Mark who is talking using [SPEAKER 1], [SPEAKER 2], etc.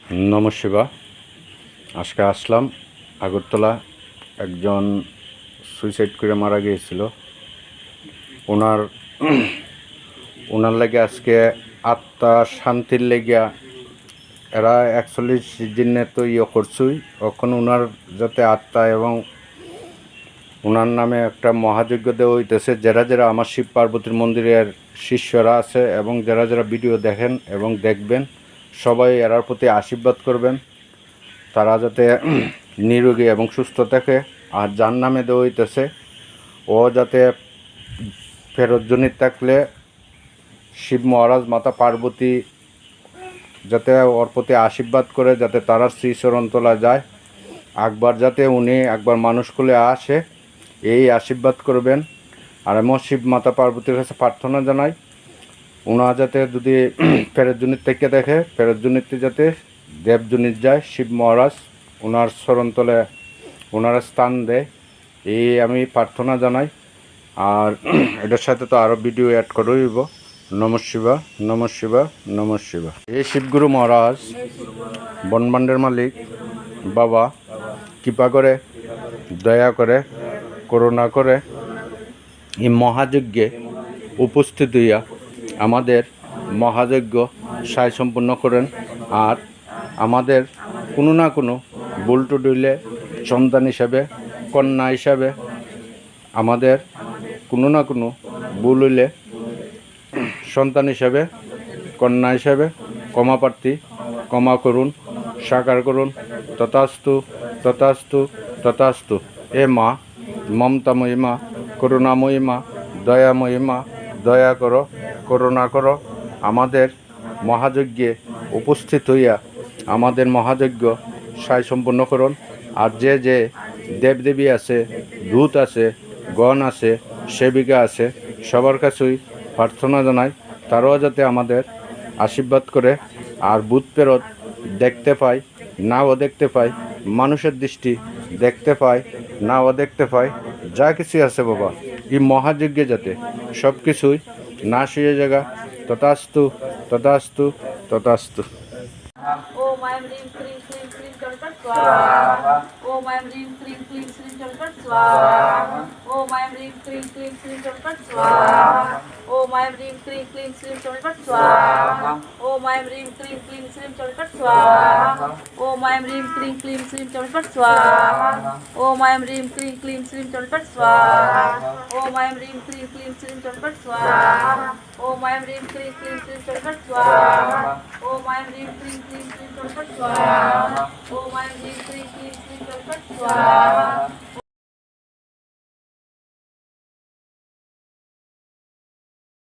[SPEAKER 1] নমস্কার। আজকে আসলাম আগরতলা। একজন সুইসাইড করে মারা গিয়েছিল। ওনার লাগে আজকে আত্মা শান্তির লেগিয়া এরা 41 দিনে তো করছুই। এখন ওনার যাতে আত্মা এবং ওনার নামে একটা মহাযজ্ঞ দেওয়া হইতেছে। যারা যারা আমার শিব পার্বতীর মন্দিরের শিষ্যরা আছে এবং যারা যারা ভিডিও দেখেন এবং দেখবেন, সবাই এরার প্রতি আশীর্বাদ করবেন, তারা যাতে নিরোগী এবং সুস্থ থাকে। আর যার নামে দেওয়া হইতেছে ও যাতে ফেরতজনিত থাকলে শিব মহারাজ মাতা পার্বতী যাতে ওর প্রতি আশীর্বাদ করে, যাতে তারা শ্রীচরণ তোলা যায়। একবার যাতে উনি একবার মানুষ কুলে আসে, এই আশীর্বাদ করবেন। আর আমি শিব মাতা পার্বতীর কাছে প্রার্থনা জানাই, ওনারা যাতে যদি ফেরতজনিত থেকে দেখে, ফেরতজনিতে যাতে দেবজনিত যায়, শিব মহারাজ ওনার চরণতলে ওনারা স্থান দেয়, এই আমি প্রার্থনা জানাই। আর এটার সাথে তো আরও ভিডিও অ্যাড করে হইব। নমঃ শিবা, নমঃ শিবা, নমঃ শিবা। এই শিবগুরু মহারাজ বনমান্ডের মালিক বাবা কৃপা করে, দয়া করে, করুণা করে এই মহাযজ্ঞে উপস্থিত হইয়া আমাদের মহাযজ্ঞ সায় সম্পন্ন করেন। আর আমাদের কোনো না কোনো বুলটু ডইলে সন্তান হিসাবে, কন্যা হিসাবে, আমাদের কোনো না কোনো ভুল হইলে সন্তান হিসাবে, কন্যা হিসাবে ক্ষমাপ্রার্থী, ক্ষমা করুন, সাকার করুন। তথাস্তু, তথাস্তু, তথাস্তু। এ মা, মমতাময়ী মা, করুণাময়ী মা, দয়াময়ী মা, দয়া করো, করুণা করো। আমাদের মহাযজ্ঞে উপস্থিত হইয়া আমাদের মহাযজ্ঞ সায় সম্পন্ন করুন। আর যে যে দেবদেবী আছে, দূত আছে, গণ আছে, সেবিকা আছে, সবার কাছেই প্রার্থনা জানাই, তারাও যাতে আমাদের আশীর্বাদ করে। আর ভূত প্রেরত দেখতে পাই, নাও দেখতে পাই, মানুষের দৃষ্টি দেখতে পাই, নাও দেখতে পাই, যা কিছু আছে বাবা, এই মহাযজ্ঞে যাতে সব কিছুই নাশ হয়ে জায়গা। তথাস্তু, তথাস্তু, তথাস্তু।
[SPEAKER 2] ओम ऐं ह्रीं क्लीं क्लीं क्लीं चौलपट स्वाहा। ओम ऐं ह्रीं क्लीं क्लीं क्लीं चौलपट स्वाहा। ओम ऐं ह्रीं क्लीं क्लीं क्लीं चौलपट स्वाहा। ओम ऐं ह्रीं क्लीं क्लीं क्लीं चौलपट स्वाहा। ओम ऐं ह्रीं क्लीं क्लीं क्लीं चौलपट स्वाहा। ओम ऐं ह्रीं क्लीं क्लीं क्लीं चौलपट स्वाहा। ओम ऐं ह्रीं क्लीं क्लीं क्लीं चौलपट स्वाहा। ओम ऐं ह्रीं क्लीं क्लीं क्लीं चौलपट स्वाहा। ओम ऐं ह्रीं क्लीं क्लीं क्लीं चौलपट स्वाहा। ओम ऐं ह्रीं क्लीं क्लीं क्लीं चौलपट स्वाहा। ओम ऐं ह्रीं क्लीं क्लीं क्लीं चौलपट स्वाहा।